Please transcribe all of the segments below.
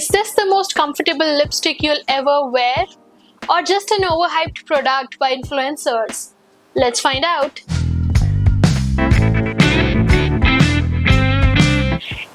Is this the most comfortable lipstick you'll ever wear? Or just an overhyped product by influencers? Let's find out.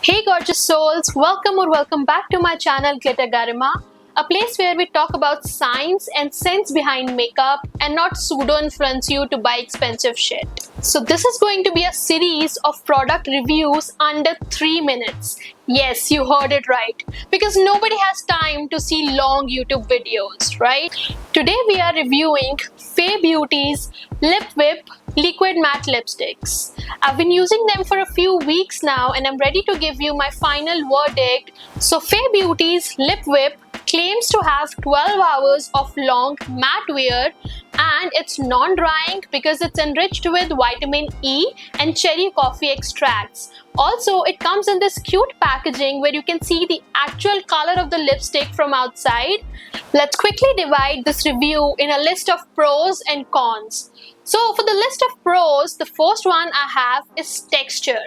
Hey gorgeous souls, welcome back to my channel Glitter Garima, a place where we talk about science and sense behind makeup and not pseudo-influence you to buy expensive shit. So this is going to be a series of product reviews under 3 minutes. Yes, you heard it right. Because nobody has time to see long YouTube videos, right? Today we are reviewing Fay Beauty's Lip Whip Liquid Matte Lipsticks. I've been using them for a few weeks now and I'm ready to give you my final verdict. So Fay Beauty's Lip Whip claims to have 12 hours of long matte wear and it's non-drying because it's enriched with vitamin E and cherry coffee extracts. Also, it comes in this cute packaging where you can see the actual color of the lipstick from outside. Let's quickly divide this review in a list of pros and cons. So for the list of pros, the first one I have is texture.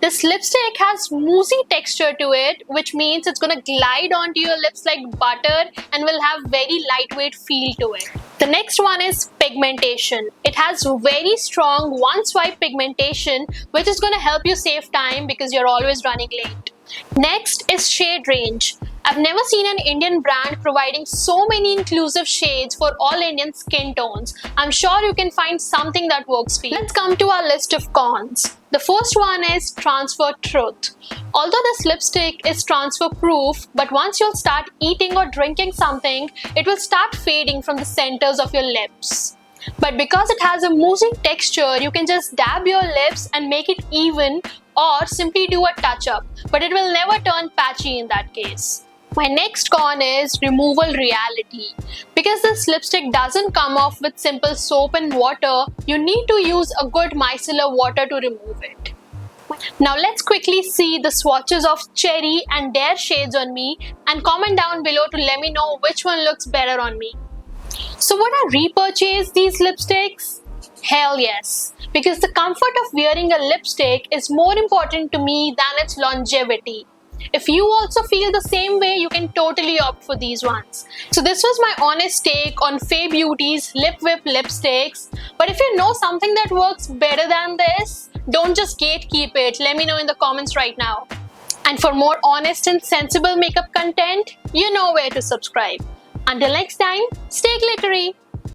This lipstick has moussey texture to it, which means it's going to glide onto your lips like butter and will have very lightweight feel to it. The next one is pigmentation. It has very strong one swipe pigmentation, which is going to help you save time because you're always running late. Next is shade range. I've never seen an Indian brand providing so many inclusive shades for all Indian skin tones. I'm sure you can find something that works for you. Let's come to our list of cons. The first one is transfer truth. Although this lipstick is transfer proof, but once you'll start eating or drinking something, it will start fading from the centers of your lips. But because it has a moussey texture, you can just dab your lips and make it even or simply do a touch-up, but it will never turn patchy in that case. My next con is removal reality. Because this lipstick doesn't come off with simple soap and water, you need to use a good micellar water to remove it. Now let's quickly see the swatches of Cherry and Dare shades on me and comment down below to let me know which one looks better on me. So would I repurchase these lipsticks? Hell yes, because the comfort of wearing a lipstick is more important to me than its longevity. If you also feel the same way, you can totally opt for these ones. So this was my honest take on Fay Beauty's Lip Whip lipsticks. But if you know something that works better than this, don't just gatekeep it. Let me know in the comments right now. And for more honest and sensible makeup content, you know where to subscribe. Until next time, stay glittery!